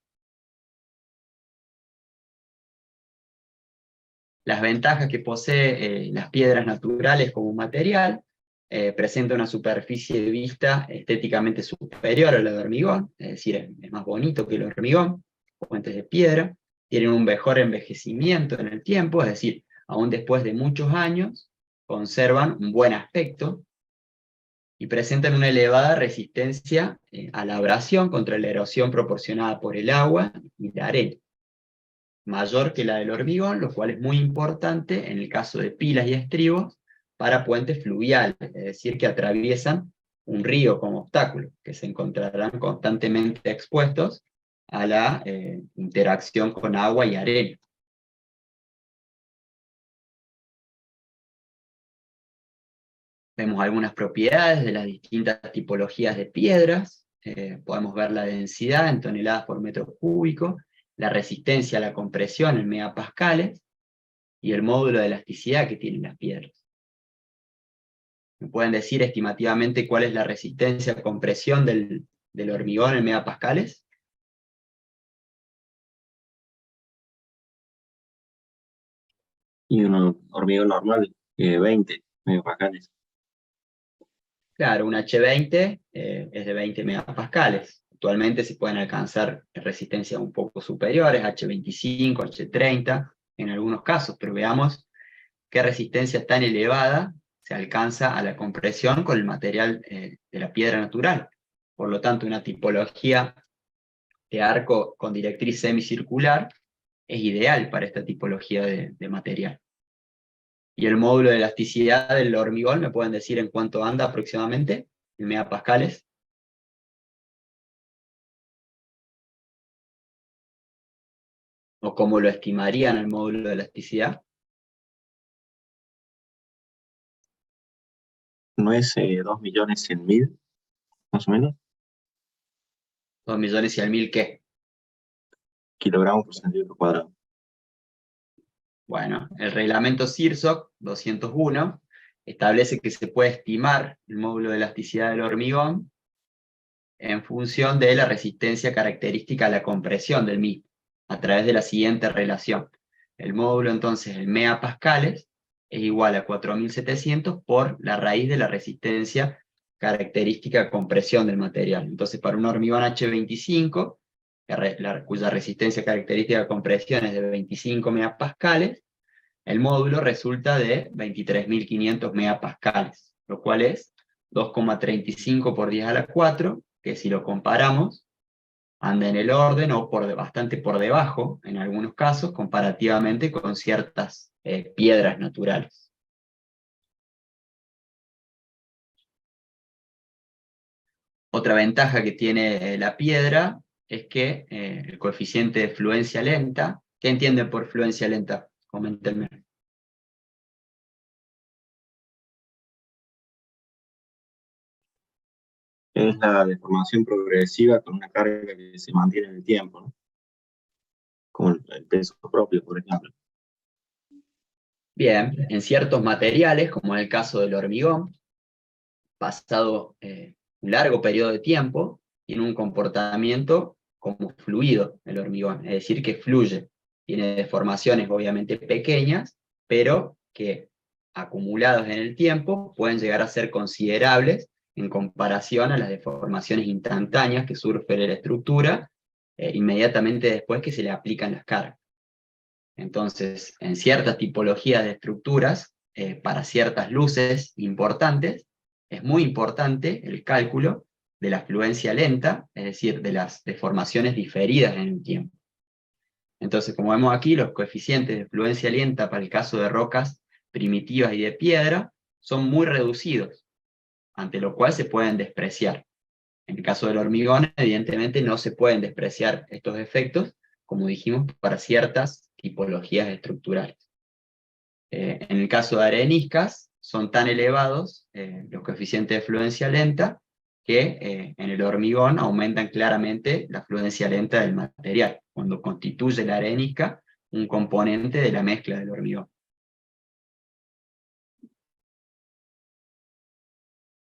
Las ventajas que posee las piedras naturales como material: presenta una superficie de vista estéticamente superior a la de hormigón, es decir, es más bonito que el hormigón, puentes de piedra, tienen un mejor envejecimiento en el tiempo, es decir, aún después de muchos años, conservan un buen aspecto, y presentan una elevada resistencia a la abrasión contra la erosión proporcionada por el agua y la arena, mayor que la del hormigón, lo cual es muy importante en el caso de pilas y estribos para puentes fluviales, es decir, que atraviesan un río como obstáculo, que se encontrarán constantemente expuestos a la interacción con agua y arena. Vemos algunas propiedades de las distintas tipologías de piedras. Podemos ver la densidad en toneladas por metro cúbico, la resistencia a la compresión en megapascales y el módulo de elasticidad que tienen las piedras. ¿Me pueden decir estimativamente cuál es la resistencia a compresión del hormigón en megapascales?
Y un hormigón normal, 20 megapascales.
Claro, un H20 es de 20 megapascales. Actualmente se pueden alcanzar resistencias un poco superiores, H25, H30, en algunos casos, pero veamos qué resistencia tan elevada se alcanza a la compresión con el material de la piedra natural. Por lo tanto, una tipología de arco con directriz semicircular es ideal para esta tipología de material. Y el módulo de elasticidad del hormigón, ¿me pueden decir en cuánto anda aproximadamente? En megapascales. ¿O cómo lo estimarían el módulo de elasticidad?
¿No es 2.100.000, más o menos?
2.100.000, ¿qué?
Kilogramos por centímetro cuadrado.
Bueno, el reglamento CIRSOC 201 establece que se puede estimar el módulo de elasticidad del hormigón en función de la resistencia característica a la compresión del mismo, a través de la siguiente relación. El módulo entonces en megapascales es igual a 4.700 por la raíz de la resistencia característica a compresión del material. Entonces para un hormigón H25, cuya resistencia característica a compresión es de 25 megapascales, el módulo resulta de 23.500 megapascales, lo cual es 2,35 por 10 a la 4, que si lo comparamos, anda en el orden o bastante por debajo, en algunos casos, comparativamente con ciertas piedras naturales. Otra ventaja que tiene la piedra es que el coeficiente de fluencia lenta, ¿qué entienden por fluencia lenta? Coméntenme.
Es la deformación progresiva con una carga que se mantiene en el tiempo, ¿no? Como el peso propio, por ejemplo.
Bien, en ciertos materiales, como en el caso del hormigón, pasado un largo periodo de tiempo, tiene un comportamiento como fluido el hormigón, es decir, que fluye. Tiene deformaciones obviamente pequeñas, pero que acumuladas en el tiempo pueden llegar a ser considerables en comparación a las deformaciones instantáneas que sufre la estructura inmediatamente después que se le aplican las cargas. Entonces, en ciertas tipologías de estructuras, para ciertas luces importantes, es muy importante el cálculo de la fluencia lenta, es decir, de las deformaciones diferidas en el tiempo. Entonces, como vemos aquí, los coeficientes de fluencia lenta para el caso de rocas primitivas y de piedra son muy reducidos, ante lo cual se pueden despreciar. En el caso del hormigón, evidentemente no se pueden despreciar estos efectos, como dijimos, para ciertas tipologías estructurales. En el caso de areniscas, son tan elevados los coeficientes de fluencia lenta que en el hormigón aumentan claramente la fluencia lenta del material, cuando constituye la arenisca un componente de la mezcla del hormigón.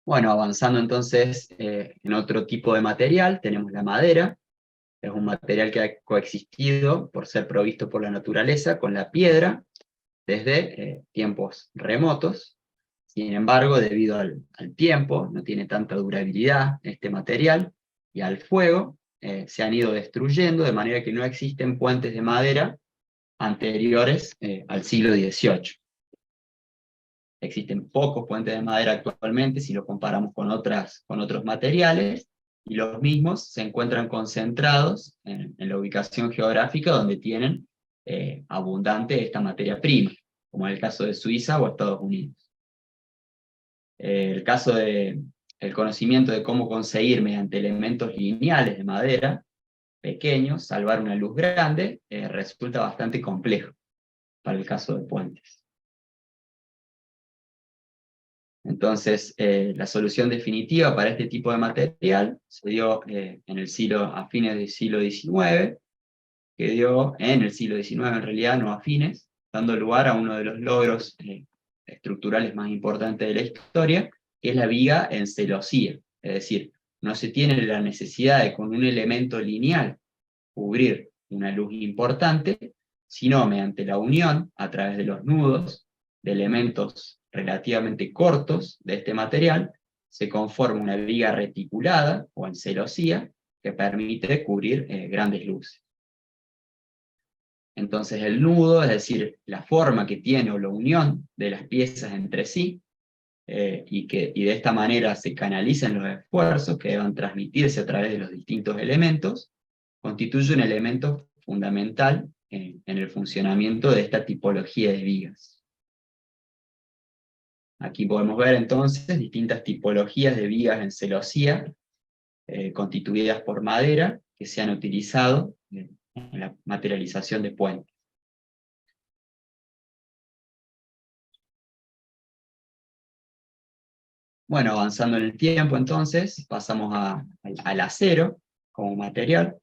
Bueno, avanzando entonces en otro tipo de material, tenemos la madera. Es un material que ha coexistido por ser provisto por la naturaleza con la piedra desde tiempos remotos. Sin embargo, debido al tiempo, no tiene tanta durabilidad este material, y al fuego se han ido destruyendo, de manera que no existen puentes de madera anteriores al siglo XVIII. Existen pocos puentes de madera actualmente si lo comparamos con otros materiales, y los mismos se encuentran concentrados en la ubicación geográfica donde tienen abundante esta materia prima, como en el caso de Suiza o Estados Unidos. El caso del conocimiento de cómo conseguir mediante elementos lineales de madera pequeños, salvar una luz grande, resulta bastante complejo para el caso de puentes. Entonces, la solución definitiva para este tipo de material se dio a fines del siglo XIX, que dio en el siglo XIX en realidad, no a fines, dando lugar a uno de los logros estructurales más importantes de la historia, que es la viga en celosía. Es decir, no se tiene la necesidad de con un elemento lineal cubrir una luz importante, sino mediante la unión, a través de los nudos, de elementos relativamente cortos de este material, se conforma una viga reticulada o en celosía que permite cubrir grandes luces. Entonces el nudo, es decir, la forma que tiene o la unión de las piezas entre sí, y de esta manera se canalicen los esfuerzos que deban transmitirse a través de los distintos elementos, constituye un elemento fundamental en el funcionamiento de esta tipología de vigas. Aquí podemos ver entonces distintas tipologías de vigas en celosía, constituidas por madera, que se han utilizado en la materialización de puentes. Bueno, avanzando en el tiempo entonces, pasamos al acero como material.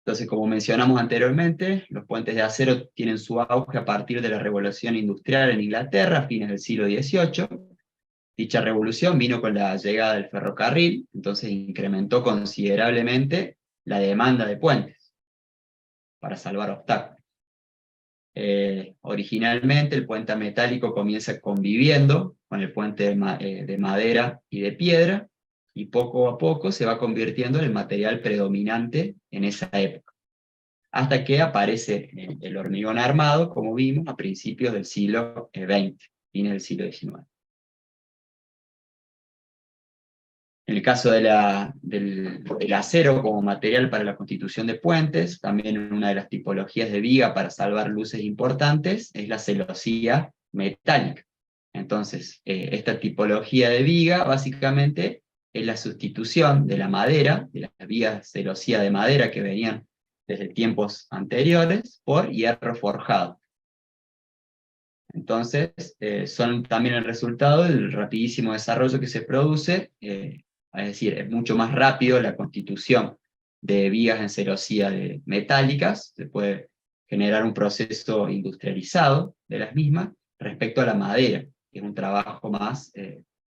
Entonces, como mencionamos anteriormente, los puentes de acero tienen su auge a partir de la Revolución Industrial en Inglaterra, a fines del siglo XVIII. Dicha revolución vino con la llegada del ferrocarril, entonces incrementó considerablemente la demanda de puentes para salvar obstáculos. Originalmente el puente metálico comienza conviviendo con el puente de madera y de piedra, y poco a poco se va convirtiendo en el material predominante en esa época, hasta que aparece el hormigón armado, como vimos, a principios del siglo XX, fines del siglo XIX. En el caso del acero como material para la constitución de puentes, también una de las tipologías de viga para salvar luces importantes es la celosía metálica. Entonces, esta tipología de viga básicamente es la sustitución de la madera, de las vigas celosía de madera que venían desde tiempos anteriores, por hierro forjado. Entonces, son también el resultado del rapidísimo desarrollo que se produce, es decir, es mucho más rápido la constitución de vigas en celosía metálicas, se puede generar un proceso industrializado de las mismas respecto a la madera, que es un trabajo más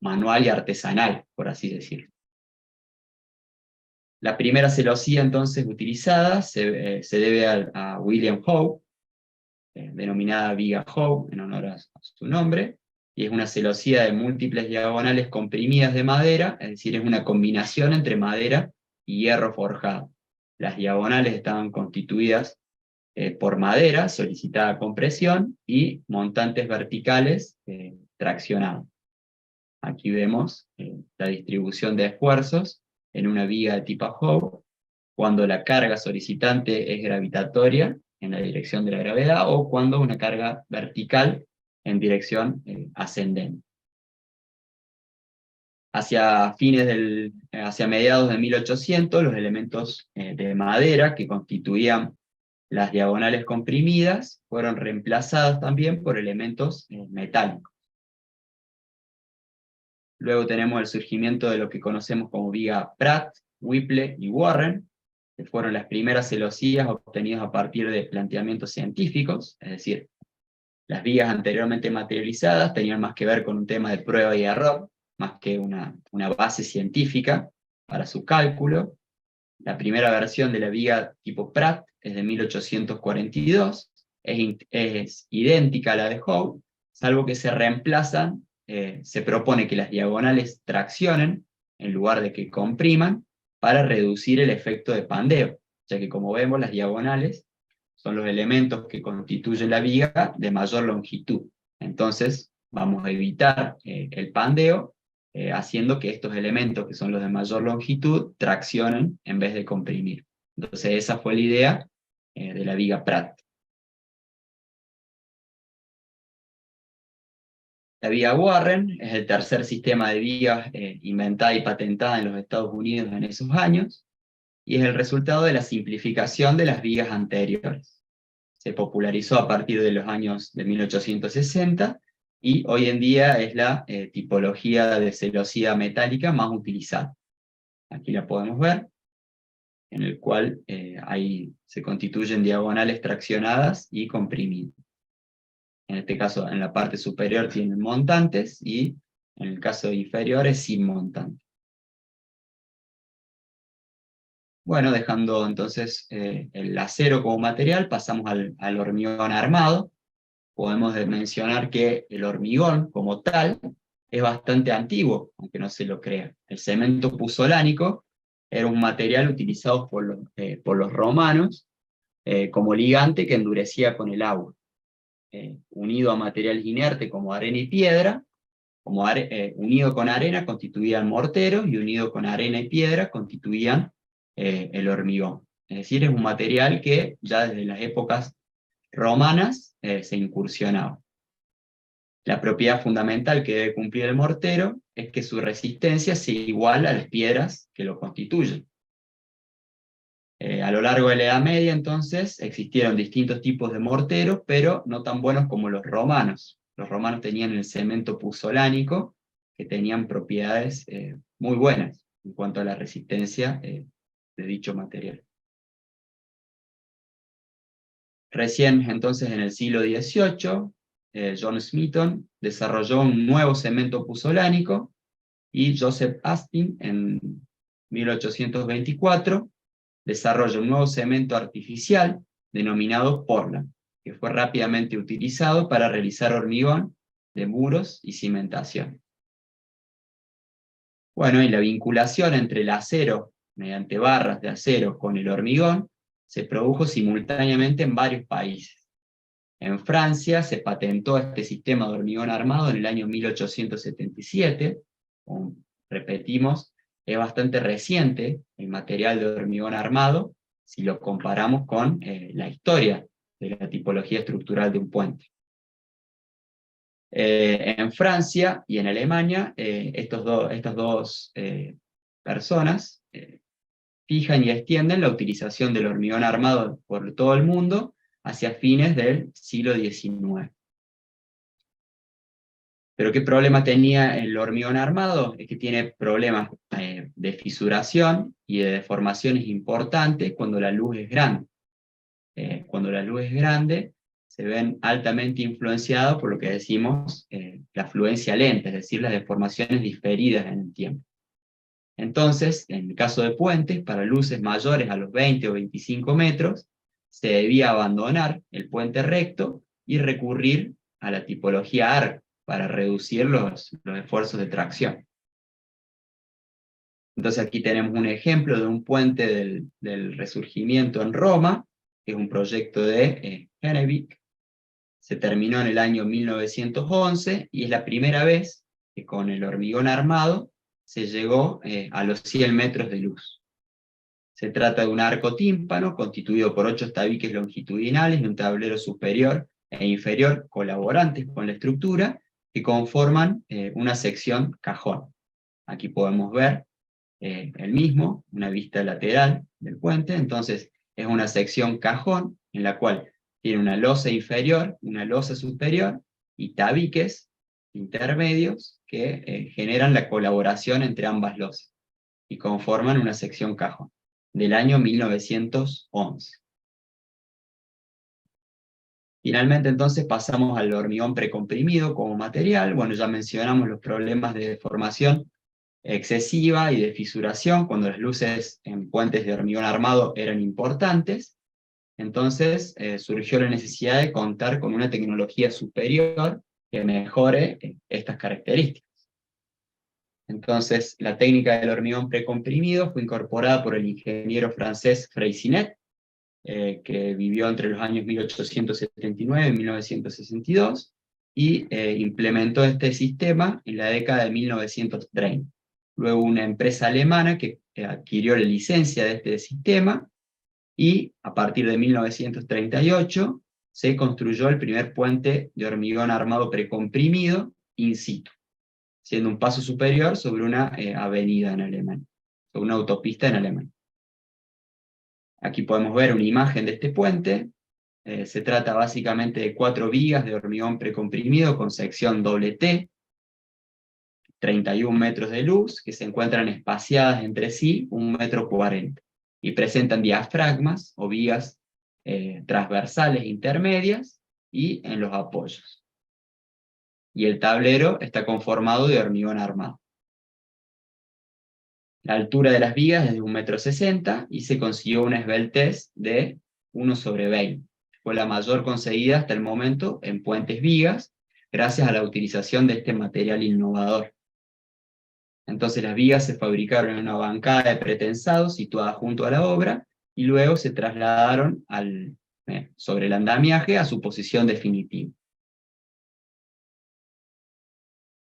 manual y artesanal, por así decirlo. La primera celosía entonces utilizada se debe a William Howe, denominada viga Howe, en honor a su nombre, y es una celosía de múltiples diagonales comprimidas de madera, es decir, es una combinación entre madera y hierro forjado. Las diagonales estaban constituidas por madera solicitada con presión y montantes verticales traccionados. Aquí vemos la distribución de esfuerzos en una viga de tipo Howe, cuando la carga solicitante es gravitatoria en la dirección de la gravedad, o cuando una carga vertical en dirección ascendente. Hacia mediados de 1800, los elementos de madera que constituían las diagonales comprimidas fueron reemplazados también por elementos metálicos. Luego tenemos el surgimiento de lo que conocemos como viga Pratt, Whipple y Warren, que fueron las primeras celosías obtenidas a partir de planteamientos científicos, es decir, las vigas anteriormente materializadas tenían más que ver con un tema de prueba y error, más que una base científica para su cálculo. La primera versión de la viga tipo Pratt es de 1842, es idéntica a la de Howe, salvo que se reemplazan, se propone que las diagonales traccionen en lugar de que compriman, para reducir el efecto de pandeo, ya que como vemos las diagonales son los elementos que constituyen la viga de mayor longitud. Entonces vamos a evitar el pandeo, haciendo que estos elementos que son los de mayor longitud traccionen en vez de comprimir. Entonces esa fue la idea de la viga Pratt. La viga Warren es el tercer sistema de vigas inventada y patentada en los Estados Unidos en esos años, y es el resultado de la simplificación de las vigas anteriores. Se popularizó a partir de los años de 1860, y hoy en día es la tipología de celosía metálica más utilizada. Aquí la podemos ver, en el cual ahí se constituyen diagonales traccionadas y comprimidas. En este caso, en la parte superior tienen montantes, y en el caso inferior es sin montantes. Bueno, dejando entonces el acero como material, pasamos al hormigón armado. Podemos mencionar que el hormigón como tal es bastante antiguo, aunque no se lo crea. El cemento puzolánico era un material utilizado por los romanos como ligante que endurecía con el agua. Unido a materiales inertes como arena y piedra, unido con arena constituían morteros, y unido con arena y piedra constituían el hormigón. Es decir, es un material que ya desde las épocas romanas se incursionaba. La propiedad fundamental que debe cumplir el mortero es que su resistencia sea igual a las piedras que lo constituyen. A lo largo de la Edad Media, entonces, existieron distintos tipos de morteros, pero no tan buenos como los romanos. Los romanos tenían el cemento puzolánico, que tenían propiedades muy buenas en cuanto a la resistencia de dicho material. Recién, entonces, en el siglo XVIII, John Smeaton desarrolló un nuevo cemento puzolánico, y Joseph Astin, en 1824, desarrolla un nuevo cemento artificial denominado Portland, que fue rápidamente utilizado para realizar hormigón de muros y cimentación. Bueno, y la vinculación entre el acero mediante barras de acero con el hormigón se produjo simultáneamente en varios países. En Francia se patentó este sistema de hormigón armado en el año 1877. Repetimos, es bastante reciente el material de hormigón armado si lo comparamos con la historia de la tipología estructural de un puente. En Francia y en Alemania, estas dos personas fijan y extienden la utilización del hormigón armado por todo el mundo hacia fines del siglo XIX. ¿Pero qué problema tenía el hormigón armado? Es que tiene problemas de fisuración y de deformaciones importantes cuando la luz es grande. Cuando la luz es grande, se ven altamente influenciados por lo que decimos la fluencia lenta, es decir, las deformaciones diferidas en el tiempo. Entonces, en el caso de puentes, para luces mayores a los 20 o 25 metros, se debía abandonar el puente recto y recurrir a la tipología arco para reducir los esfuerzos de tracción. Entonces aquí tenemos un ejemplo de un puente del Resurgimiento en Roma, que es un proyecto de Hennebick. Se terminó en el año 1911 y es la primera vez que con el hormigón armado se llegó a los 100 metros de luz. Se trata de un arco tímpano constituido por 8 tabiques longitudinales y un tablero superior e inferior colaborantes con la estructura que conforman una sección cajón. Aquí podemos ver el mismo, una vista lateral del puente. Entonces es una sección cajón en la cual tiene una losa inferior, una losa superior y tabiques intermedios que generan la colaboración entre ambas losas y conforman una sección cajón del año 1911. Finalmente, entonces, pasamos al hormigón precomprimido como material. Bueno, ya mencionamos los problemas de deformación excesiva y de fisuración cuando las luces en puentes de hormigón armado eran importantes. Entonces, surgió la necesidad de contar con una tecnología superior que mejore estas características. Entonces, la técnica del hormigón precomprimido fue incorporada por el ingeniero francés Freycinet, que vivió entre los años 1879 y 1962, y implementó este sistema en la década de 1930. Luego una empresa alemana que adquirió la licencia de este sistema, y a partir de 1938 se construyó el primer puente de hormigón armado precomprimido in situ, siendo un paso superior sobre una avenida en Alemania, sobre una autopista en Alemania. Aquí podemos ver una imagen de este puente. Se trata básicamente de 4 vigas de hormigón precomprimido con sección doble T, 31 metros de luz, que se encuentran espaciadas entre sí 1,40 m, y presentan diafragmas o vigas transversales intermedias y en los apoyos. Y el tablero está conformado de hormigón armado. La altura de las vigas es de 1,60 m y se consiguió una esbeltez de 1/20. Fue la mayor conseguida hasta el momento en puentes vigas, gracias a la utilización de este material innovador. Entonces las vigas se fabricaron en una bancada de pretensado situada junto a la obra, y luego se trasladaron sobre el andamiaje a su posición definitiva.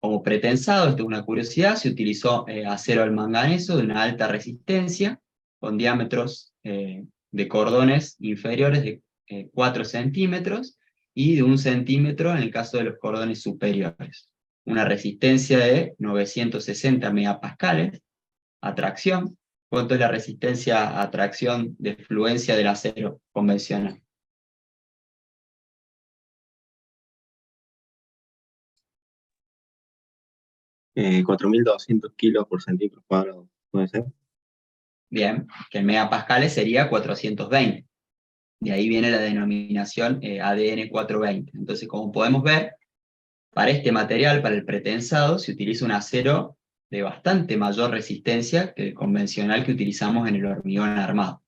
Como pretensado, esto es una curiosidad, se utilizó acero al manganeso de una alta resistencia, con diámetros de cordones inferiores de 4 centímetros, y de 1 centímetro en el caso de los cordones superiores. Una resistencia de 960 megapascales a tracción. ¿Cuánto es la resistencia a tracción de fluencia del acero convencional?
Eh, 4.200 kilos por centímetro cuadrado, ¿puede ser?
Bien, que en megapascales sería 420. De ahí viene la denominación ADN 420. Entonces, como podemos ver, para este material, para el pretensado, se utiliza un acero de bastante mayor resistencia que el convencional que utilizamos en el hormigón armado.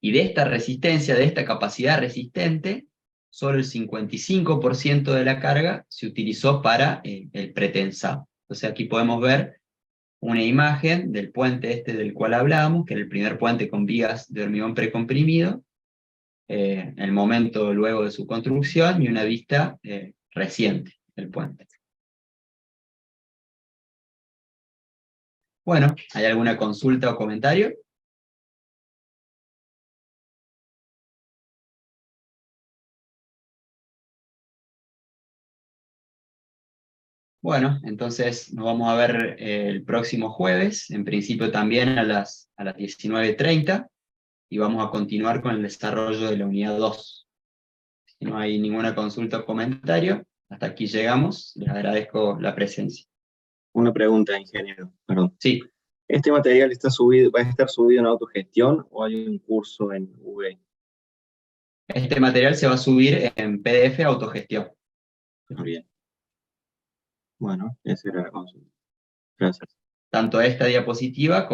Y de esta resistencia, de esta capacidad resistente, solo el 55% de la carga se utilizó para el pretensado. Entonces aquí podemos ver una imagen del puente este del cual hablábamos, que era el primer puente con vigas de hormigón precomprimido, el momento luego de su construcción, y una vista reciente del puente. Bueno, ¿hay alguna consulta o comentario? Bueno, entonces nos vamos a ver el próximo jueves, en principio también a las 19:30, y vamos a continuar con el desarrollo de la unidad 2. Si no hay ninguna consulta o comentario, hasta aquí llegamos. Les agradezco la presencia.
Una pregunta, ingeniero, perdón.
Sí,
¿Este material está subido, va a estar subido en autogestión o hay un curso en UV?
este material se va a subir en PDF autogestión.
Bien. Bueno, esa era la consulta. Gracias.
Tanto esta diapositiva como